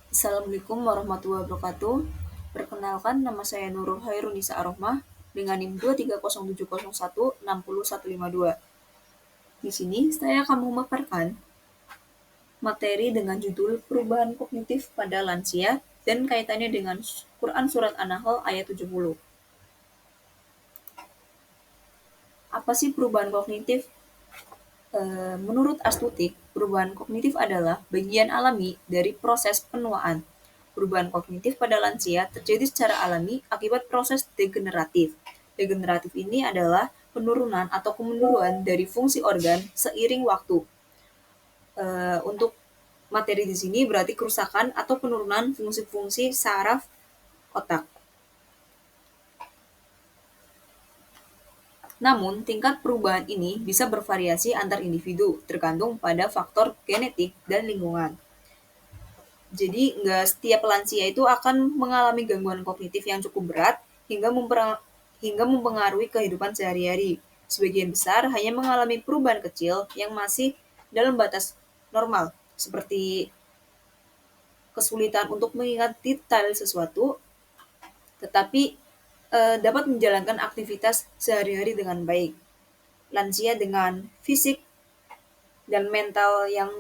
Assalamualaikum warahmatullahi wabarakatuh. Perkenalkan, nama saya Nurul Hairunisa Arohmah dengan NIM 23070160152. Di sini saya akan memaparkan materi dengan judul Perubahan Kognitif pada Lansia dan kaitannya dengan Quran Surat An-Nahl ayat 70. Apa sih perubahan kognitif? Menurut Astutik, perubahan kognitif adalah bagian alami dari proses penuaan. Perubahan kognitif pada lansia terjadi secara alami akibat proses degeneratif. Degeneratif ini adalah penurunan atau kemunduran dari fungsi organ seiring waktu. Untuk materi di sini berarti kerusakan atau penurunan fungsi-fungsi saraf otak. Namun, tingkat perubahan ini bisa bervariasi antar individu, tergantung pada faktor genetik dan lingkungan. Jadi, nggak setiap lansia itu akan mengalami gangguan kognitif yang cukup berat hingga mempengaruhi kehidupan sehari-hari. Sebagian besar hanya mengalami perubahan kecil yang masih dalam batas normal, seperti kesulitan untuk mengingat detail sesuatu, tetapi dapat menjalankan aktivitas sehari-hari dengan baik. Lansia dengan fisik dan mental yang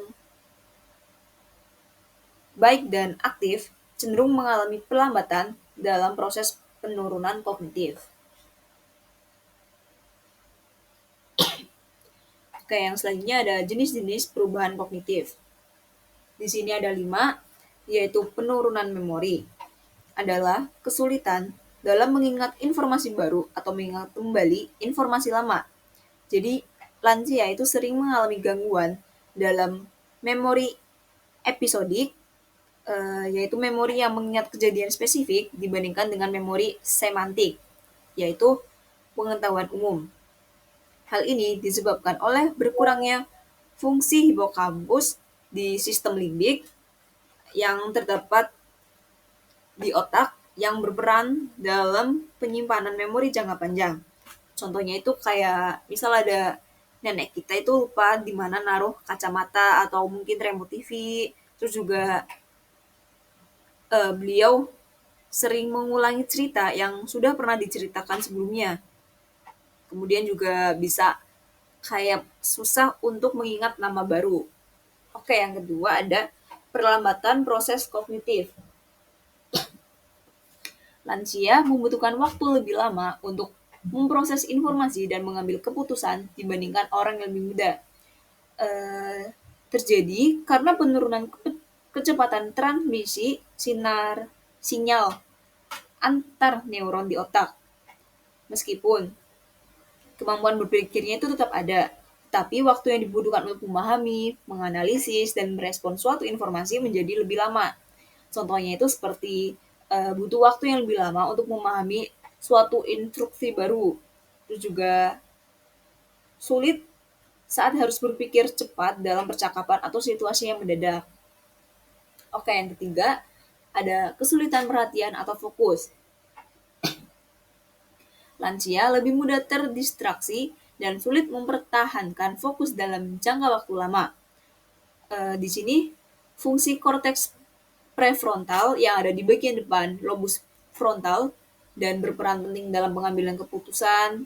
baik dan aktif cenderung mengalami pelambatan dalam proses penurunan kognitif. Oke, yang selanjutnya ada jenis-jenis perubahan kognitif. Di sini ada 5, yaitu penurunan memori. Adalah kesulitan dalam mengingat informasi baru atau mengingat kembali informasi lama. Jadi, lansia itu sering mengalami gangguan dalam memori episodik, yaitu memori yang mengingat kejadian spesifik dibandingkan dengan memori semantik, yaitu pengetahuan umum. Hal ini disebabkan oleh berkurangnya fungsi hipokampus di sistem limbik yang terdapat di otak yang berperan dalam penyimpanan memori jangka panjang. Contohnya itu kayak misal ada nenek kita itu lupa di mana naruh kacamata atau mungkin remote TV, terus juga beliau sering mengulangi cerita yang sudah pernah diceritakan sebelumnya. Kemudian juga bisa kayak susah untuk mengingat nama baru. Oke, yang kedua ada perlambatan proses kognitif. Lansia membutuhkan waktu lebih lama untuk memproses informasi dan mengambil keputusan dibandingkan orang yang lebih muda. Terjadi karena penurunan kecepatan transmisi sinyal antar neuron di otak. Meskipun kemampuan berpikirnya itu tetap ada, tapi waktu yang dibutuhkan untuk memahami, menganalisis, dan merespon suatu informasi menjadi lebih lama. Contohnya itu seperti butuh waktu yang lebih lama untuk memahami suatu instruksi baru. Terus juga sulit saat harus berpikir cepat dalam percakapan atau situasi yang mendadak. Oke, yang ketiga, ada kesulitan perhatian atau fokus. Lansia lebih mudah terdistraksi dan sulit mempertahankan fokus dalam jangka waktu lama. Di sini, fungsi korteks prefrontal yang ada di bagian depan lobus frontal dan berperan penting dalam pengambilan keputusan,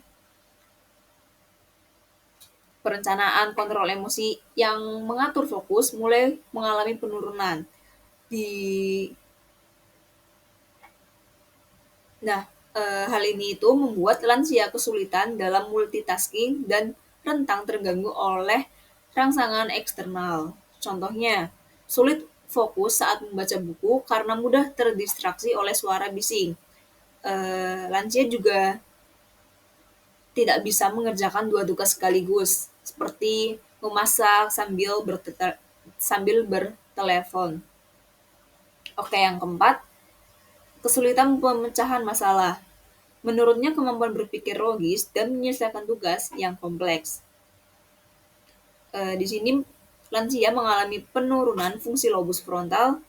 perencanaan, kontrol emosi yang mengatur fokus mulai mengalami penurunan. Di Nah, hal ini itu membuat lansia kesulitan dalam multitasking dan rentang terganggu oleh rangsangan eksternal. Contohnya, sulit fokus saat membaca buku karena mudah terdistraksi oleh suara bising. Lansia juga tidak bisa mengerjakan 2 tugas sekaligus, seperti memasak sambil bertelepon. Oke, yang keempat, kesulitan pemecahan masalah. Menurutnya kemampuan berpikir logis dan menyelesaikan tugas yang kompleks. Di sini lansia mengalami penurunan fungsi lobus frontal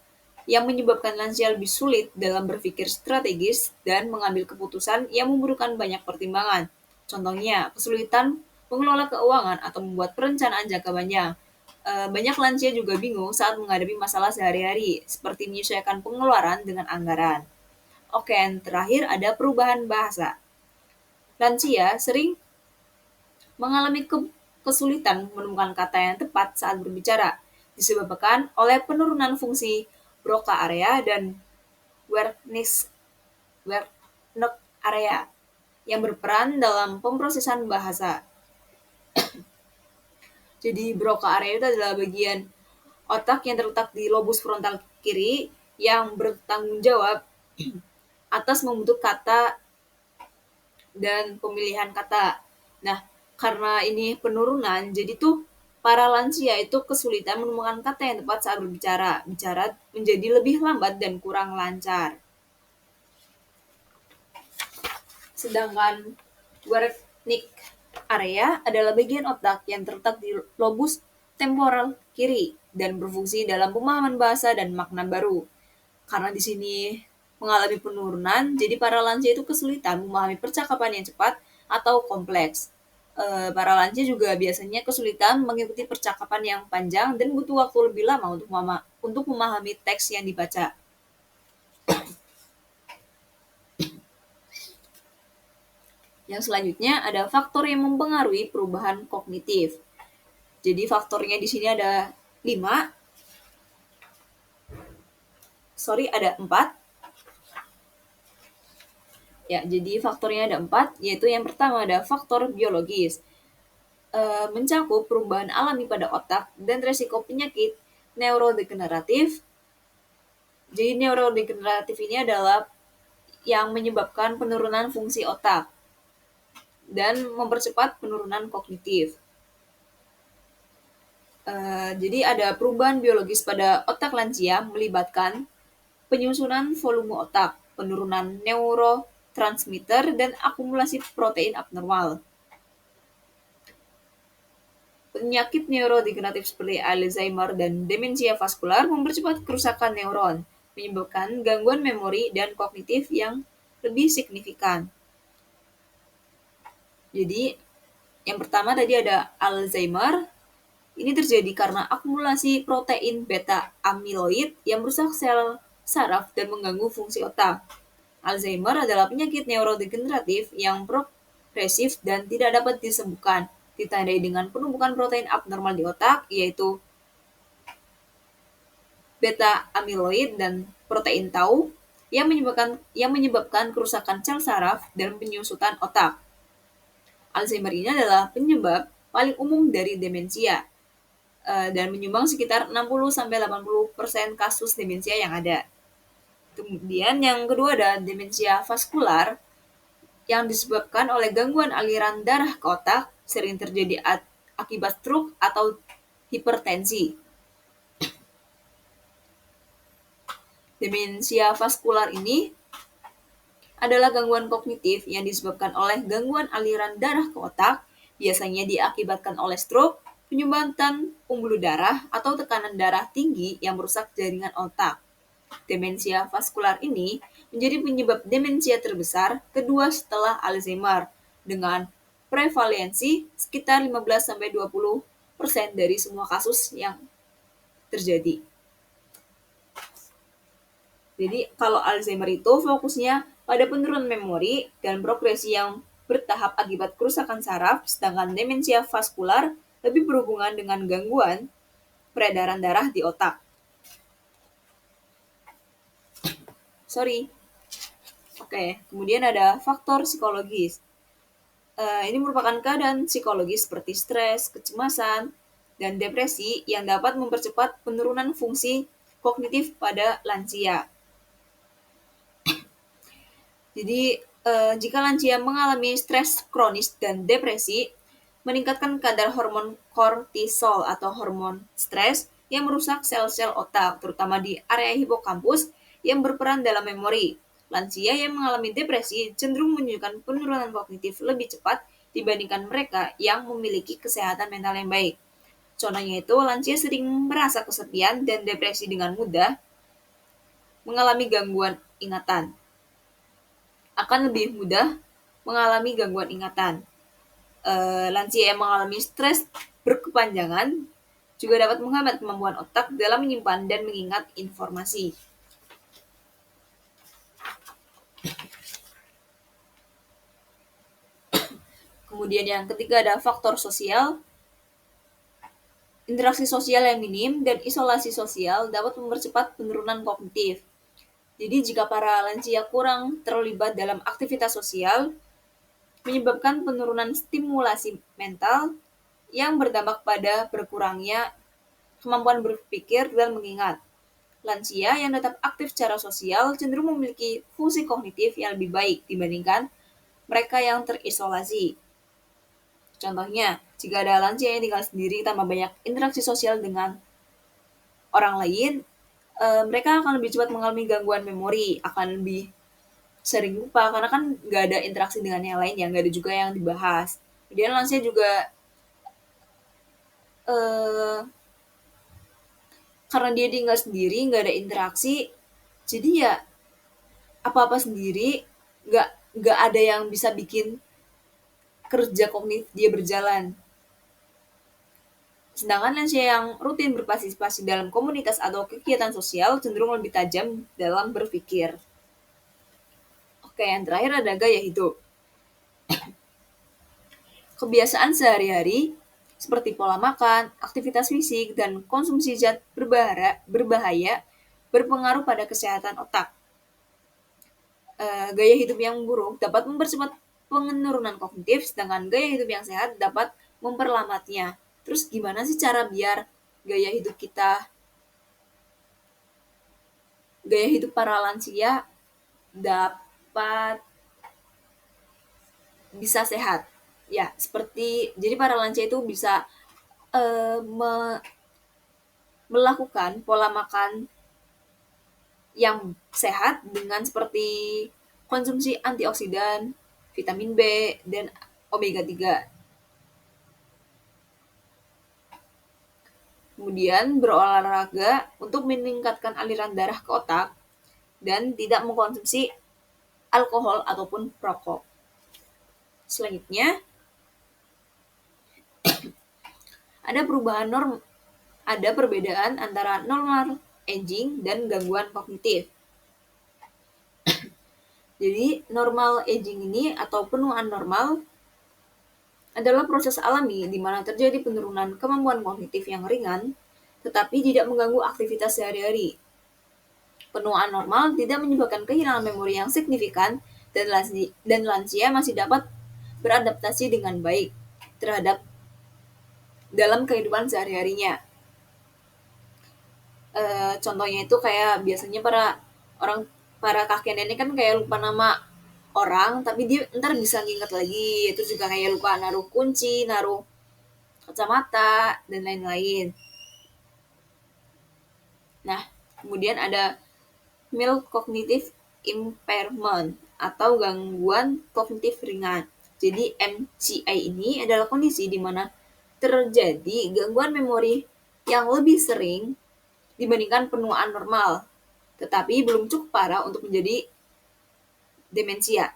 yang menyebabkan lansia lebih sulit dalam berpikir strategis dan mengambil keputusan yang memerlukan banyak pertimbangan. Contohnya, kesulitan mengelola keuangan atau membuat perencanaan jangka panjang. Banyak lansia juga bingung saat menghadapi masalah sehari-hari, seperti menyesuaikan pengeluaran dengan anggaran. Oke, yang terakhir ada perubahan bahasa. Lansia sering mengalami kesulitan menemukan kata yang tepat saat berbicara, disebabkan oleh penurunan fungsi Broca area dan Wernicke area yang berperan dalam pemrosesan bahasa. Jadi Broca area itu adalah bagian otak yang terletak di lobus frontal kiri yang bertanggung jawab atas membentuk kata dan pemilihan kata. Nah, karena ini penurunan, jadi tuh para lansia itu kesulitan menemukan kata yang tepat saat berbicara. Bicara menjadi lebih lambat dan kurang lancar. Sedangkan Wernicke area adalah bagian otak yang terletak di lobus temporal kiri dan berfungsi dalam pemahaman bahasa dan makna baru. Karena di sini mengalami penurunan, jadi para lansia itu kesulitan memahami percakapan yang cepat atau kompleks. Para lansia juga biasanya kesulitan mengikuti percakapan yang panjang dan butuh waktu lebih lama untuk memahami teks yang dibaca. Yang selanjutnya ada faktor yang mempengaruhi perubahan kognitif. Jadi faktornya di sini ada 5. Ada 4. Ya, jadi faktornya ada 4, yaitu yang pertama ada faktor biologis. Mencakup perubahan alami pada otak dan resiko penyakit neurodegeneratif. Jadi neurodegeneratif ini adalah yang menyebabkan penurunan fungsi otak dan mempercepat penurunan kognitif. Jadi ada perubahan biologis pada otak lansia melibatkan penyusunan volume otak, penurunan neurotransmitter, dan akumulasi protein abnormal. Penyakit neurodegeneratif seperti Alzheimer dan demensia vaskular mempercepat kerusakan neuron, menyebabkan gangguan memori dan kognitif yang lebih signifikan. Jadi, yang pertama tadi ada Alzheimer. Ini terjadi karena akumulasi protein beta amyloid yang merusak sel saraf dan mengganggu fungsi otak. Alzheimer adalah penyakit neurodegeneratif yang progresif dan tidak dapat disembuhkan, ditandai dengan penumpukan protein abnormal di otak, yaitu beta amyloid dan protein tau yang menyebabkan kerusakan sel saraf dan penyusutan otak. Alzheimer ini adalah penyebab paling umum dari demensia dan menyumbang sekitar 60-80% kasus demensia yang ada. Kemudian yang kedua ada demensia vaskular yang disebabkan oleh gangguan aliran darah ke otak, sering terjadi akibat stroke atau hipertensi. Demensia vaskular ini adalah gangguan kognitif yang disebabkan oleh gangguan aliran darah ke otak, biasanya diakibatkan oleh stroke, penyumbatan pembuluh darah, atau tekanan darah tinggi yang merusak jaringan otak. Demensia vaskular ini menjadi penyebab demensia terbesar kedua setelah Alzheimer, dengan prevalensi sekitar 15-20% dari semua kasus yang terjadi. Jadi kalau Alzheimer itu fokusnya pada penurunan memori dan progresi yang bertahap akibat kerusakan saraf, sedangkan demensia vaskular lebih berhubungan dengan gangguan peredaran darah di otak. Oke, kemudian ada faktor psikologis. Ini merupakan keadaan psikologis seperti stres, kecemasan, dan depresi yang dapat mempercepat penurunan fungsi kognitif pada lansia. Jadi, jika lansia mengalami stres kronis dan depresi, meningkatkan kadar hormon kortisol atau hormon stres yang merusak sel-sel otak, terutama di area hipokampus yang berperan dalam memori. Lansia yang mengalami depresi cenderung menunjukkan penurunan kognitif lebih cepat dibandingkan mereka yang memiliki kesehatan mental yang baik. Contohnya itu, lansia sering merasa kesepian dan depresi dengan mudah, mengalami gangguan ingatan. Akan lebih mudah mengalami gangguan ingatan. Lansia yang mengalami stres berkepanjangan juga dapat menghambat kemampuan otak dalam menyimpan dan mengingat informasi. Kemudian yang ketiga ada faktor sosial. Interaksi sosial yang minim dan isolasi sosial dapat mempercepat penurunan kognitif. Jadi jika para lansia kurang terlibat dalam aktivitas sosial, menyebabkan penurunan stimulasi mental yang berdampak pada berkurangnya kemampuan berpikir dan mengingat. Lansia yang tetap aktif secara sosial cenderung memiliki fungsi kognitif yang lebih baik dibandingkan mereka yang terisolasi. Contohnya, jika ada lansia yang tinggal sendiri tanpa banyak interaksi sosial dengan orang lain, mereka akan lebih cepat mengalami gangguan memori, akan lebih sering lupa karena kan nggak ada interaksi dengan yang lain ya, nggak ada juga yang dibahas. Kemudian lansia juga eh, karena dia tinggal sendiri, nggak ada interaksi, jadi ya apa-apa sendiri, nggak nggak ada yang bisa bikin kerja kognitif dia berjalan. Sedangkan lansia yang rutin berpartisipasi dalam komunitas atau kegiatan sosial cenderung lebih tajam dalam berpikir. Oke, yang terakhir ada gaya hidup. Kebiasaan sehari-hari seperti pola makan, aktivitas fisik, dan konsumsi zat berbahaya berpengaruh pada kesehatan otak. Gaya hidup yang buruk dapat mempercepat penurunan kognitif, sedangkan gaya hidup yang sehat dapat memperlambatnya. Terus gimana sih cara biar gaya hidup kita, gaya hidup para lansia dapat bisa sehat? Ya, seperti jadi para lansia itu bisa melakukan pola makan yang sehat dengan seperti konsumsi antioksidan, vitamin B, dan omega 3. Kemudian berolahraga untuk meningkatkan aliran darah ke otak dan tidak mengkonsumsi alkohol ataupun rokok. Selanjutnya, ada perbedaan antara normal aging dan gangguan kognitif. Jadi, normal aging ini atau penuaan normal adalah proses alami di mana terjadi penurunan kemampuan kognitif yang ringan, tetapi tidak mengganggu aktivitas sehari-hari. Penuaan normal tidak menyebabkan kehilangan memori yang signifikan, dan lansia masih dapat beradaptasi dengan baik terhadap dalam kehidupan sehari-harinya. Contohnya itu kayak biasanya para kakek nenek kan kayak lupa nama orang, tapi dia ntar bisa nginget lagi. Itu juga kayak lupa naruh kunci, naruh kacamata, dan lain-lain. Nah, kemudian ada mild cognitive impairment atau gangguan kognitif ringan. Jadi MCI ini adalah kondisi di mana terjadi gangguan memori yang lebih sering dibandingkan penuaan normal, tetapi belum cukup parah untuk menjadi demensia.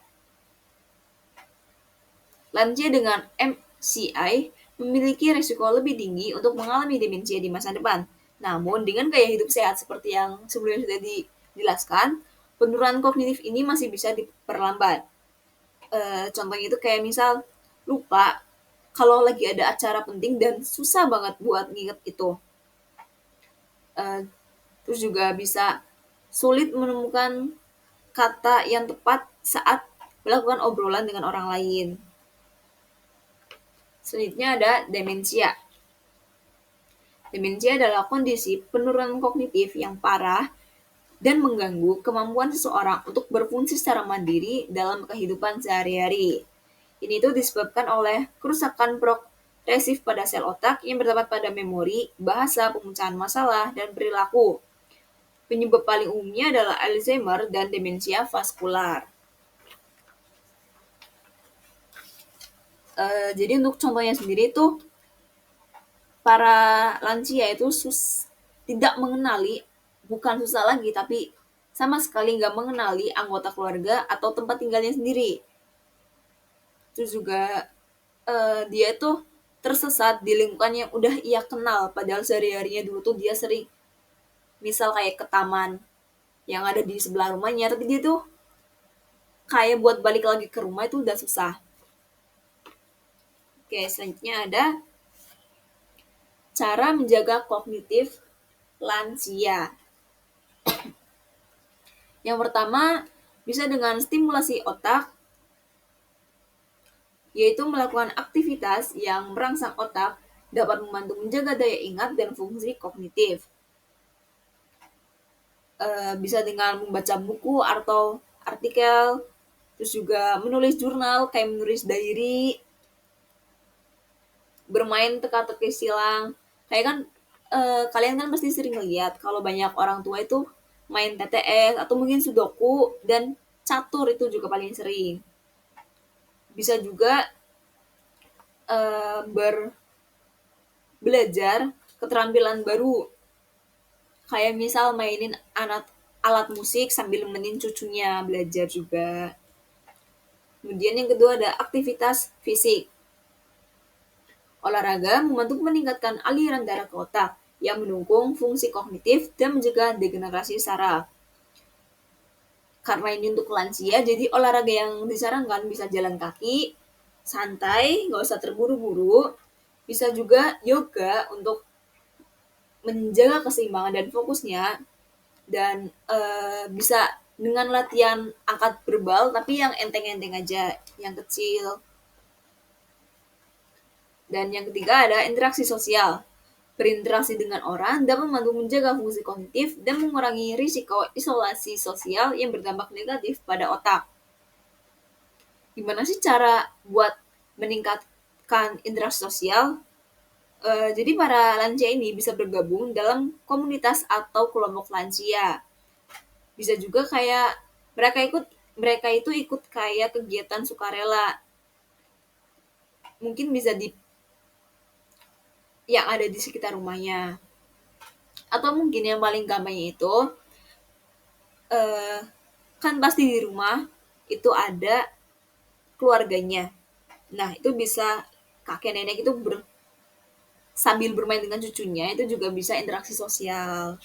Lansia dengan MCI memiliki risiko lebih tinggi untuk mengalami demensia di masa depan. Namun, dengan gaya hidup sehat seperti yang sebelumnya sudah dijelaskan, penurunan kognitif ini masih bisa diperlambat. Contohnya itu kayak misal lupa kalau lagi ada acara penting dan susah banget buat nginget itu. Terus juga bisa sulit menemukan kata yang tepat saat melakukan obrolan dengan orang lain. Selanjutnya ada demensia. Demensia adalah kondisi penurunan kognitif yang parah dan mengganggu kemampuan seseorang untuk berfungsi secara mandiri dalam kehidupan sehari-hari. Ini itu disebabkan oleh kerusakan progresif pada sel otak yang berdampak pada memori, bahasa, pemecahan masalah, dan perilaku. Penyebab paling umumnya adalah Alzheimer dan demensia vaskular. Jadi untuk contohnya sendiri itu para lansia itu tidak mengenali, bukan susah lagi, tapi sama sekali nggak mengenali anggota keluarga atau tempat tinggalnya sendiri. Terus juga dia tuh tersesat di lingkungan yang udah ia kenal, padahal sehari-harinya dulu tuh dia sering, misal kayak ke taman yang ada di sebelah rumahnya, tapi dia tuh kayak buat balik lagi ke rumah itu udah susah. Oke, selanjutnya ada cara menjaga kognitif lansia. Yang pertama, bisa dengan stimulasi otak, yaitu melakukan aktivitas yang merangsang otak dapat membantu menjaga daya ingat dan fungsi kognitif. Bisa dengan membaca buku atau artikel, terus juga menulis jurnal, kayak menulis diary, bermain teka-teki silang. Kayak kan kalian kan pasti sering lihat kalau banyak orang tua itu main TTS atau mungkin sudoku dan catur itu juga paling sering. Bisa juga belajar keterampilan baru, kayak misal mainin alat musik sambil nemenin cucunya belajar juga. Kemudian yang kedua ada aktivitas fisik. Olahraga membantu meningkatkan aliran darah ke otak yang mendukung fungsi kognitif dan mencegah degenerasi saraf. Karena ini untuk lansia, jadi olahraga yang disarankan bisa jalan kaki, santai, nggak usah terburu-buru. Bisa juga yoga untuk menjaga keseimbangan dan fokusnya. Dan bisa dengan latihan angkat berbal, tapi yang enteng-enteng aja, yang kecil. Dan yang ketiga ada interaksi sosial. Berinteraksi dengan orang dapat membantu menjaga fungsi kognitif dan mengurangi risiko isolasi sosial yang berdampak negatif pada otak. Gimana sih cara buat meningkatkan interaksi sosial? Jadi para lansia ini bisa bergabung dalam komunitas atau kelompok lansia. Bisa juga kayak mereka itu ikut kayak kegiatan sukarela. Mungkin bisa di yang ada di sekitar rumahnya. Atau mungkin yang paling gampang itu eh, kan pasti di rumah itu ada keluarganya. Nah, itu bisa kakek nenek itu sambil bermain dengan cucunya itu juga bisa interaksi sosial.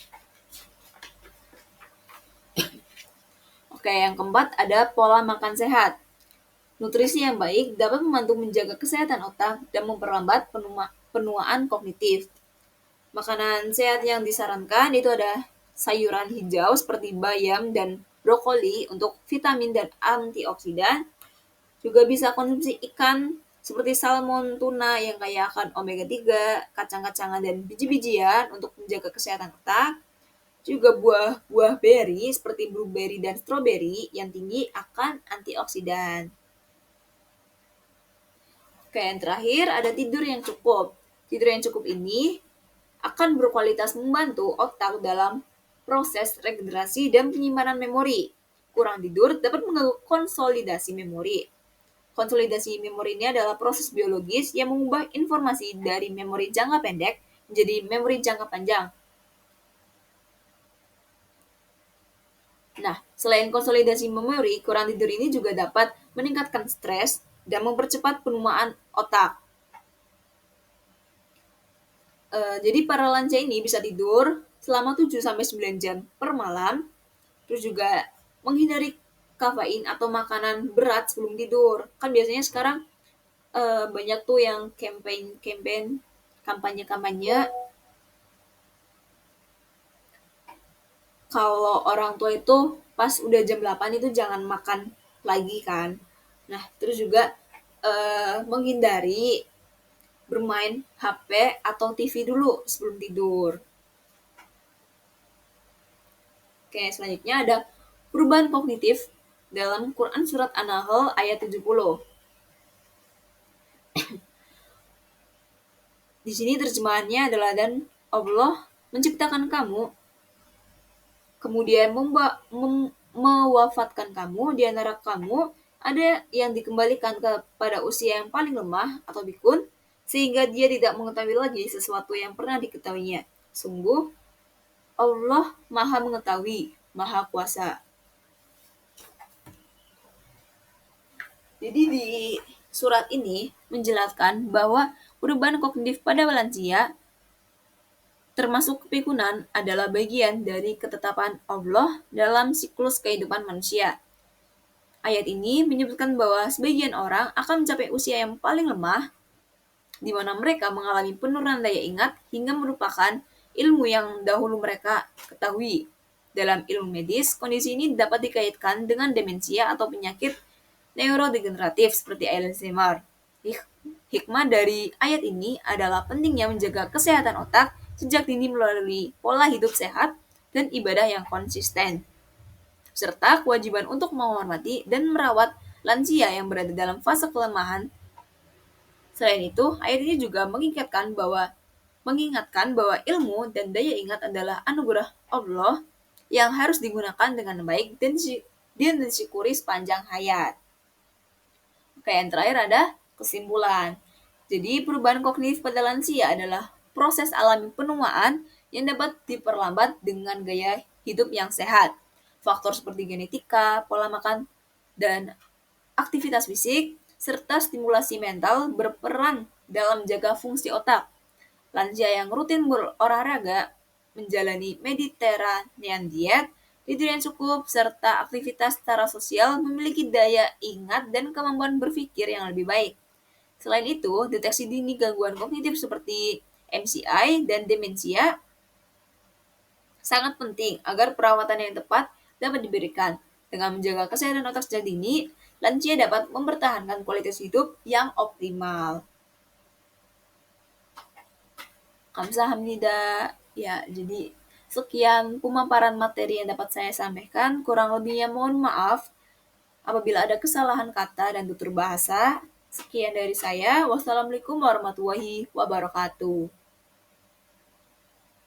Oke, yang keempat ada pola makan sehat. Nutrisi yang baik dapat membantu menjaga kesehatan otak dan memperlambat penuaan kognitif. Makanan sehat yang disarankan itu ada sayuran hijau seperti bayam dan brokoli untuk vitamin dan antioksidan. Juga bisa konsumsi ikan seperti salmon, tuna yang kaya akan omega 3, kacang-kacangan dan biji-bijian untuk menjaga kesehatan otak. Juga buah-buah beri seperti blueberry dan strawberry yang tinggi akan antioksidan. Oke, yang terakhir ada tidur yang cukup. Tidur yang cukup ini akan berkualitas membantu otak dalam proses regenerasi dan penyimpanan memori. Kurang tidur dapat mengganggu konsolidasi memori. Konsolidasi memori ini adalah proses biologis yang mengubah informasi dari memori jangka pendek menjadi memori jangka panjang. Nah, selain konsolidasi memori, kurang tidur ini juga dapat meningkatkan stres dan mempercepat penuaan otak. Jadi para lansia ini bisa tidur selama 7-9 jam per malam, terus juga menghindari kafein atau makanan berat sebelum tidur. Kan biasanya sekarang banyak tuh yang kampanye-kampanye kalau orang tua itu pas udah jam 8 itu jangan makan lagi kan. Nah, terus juga menghindari bermain HP atau TV dulu sebelum tidur. Oke, selanjutnya ada perubahan kognitif dalam Quran Surat An-Nahl ayat 70. Di sini terjemahannya adalah, dan Allah menciptakan kamu, kemudian mewafatkan kamu, di antara kamu ada yang dikembalikan kepada usia yang paling lemah atau bikun, sehingga dia tidak mengetahui lagi sesuatu yang pernah diketahuinya. Sungguh, Allah Maha Mengetahui, Maha Kuasa. Jadi di surat ini menjelaskan bahwa perubahan kognitif pada lansia, termasuk kepikunan, adalah bagian dari ketetapan Allah dalam siklus kehidupan manusia. Ayat ini menyebutkan bahwa sebagian orang akan mencapai usia yang paling lemah, di mana mereka mengalami penurunan daya ingat hingga merupakan ilmu yang dahulu mereka ketahui. Dalam ilmu medis, kondisi ini dapat dikaitkan dengan demensia atau penyakit neurodegeneratif seperti Alzheimer. Hikmah dari ayat ini adalah pentingnya menjaga kesehatan otak sejak dini melalui pola hidup sehat dan ibadah yang konsisten, serta kewajiban untuk menghormati dan merawat lansia yang berada dalam fase kelemahan. Selain itu, ayat ini juga mengingatkan bahwa ilmu dan daya ingat adalah anugerah Allah yang harus digunakan dengan baik dan disyukuri sepanjang hayat. Oke, yang terakhir ada kesimpulan. Jadi, perubahan kognitif pada lansia adalah proses alami penuaan yang dapat diperlambat dengan gaya hidup yang sehat. Faktor seperti genetika, pola makan, dan aktivitas fisik, serta stimulasi mental berperan dalam menjaga fungsi otak. Lansia yang rutin berolahraga, menjalani Mediterranean diet, tidur yang cukup, serta aktivitas secara sosial memiliki daya ingat dan kemampuan berpikir yang lebih baik. Selain itu, deteksi dini gangguan kognitif seperti MCI dan demensia sangat penting agar perawatan yang tepat dapat diberikan. Dengan menjaga kesehatan otak sejak dini, lansia dapat mempertahankan kualitas hidup yang optimal. Kamsahamnida. Ya, jadi sekian pemaparan materi yang dapat saya sampaikan. Kurang lebihnya mohon maaf apabila ada kesalahan kata dan tutur bahasa. Sekian dari saya. Wassalamualaikum warahmatullahi wabarakatuh.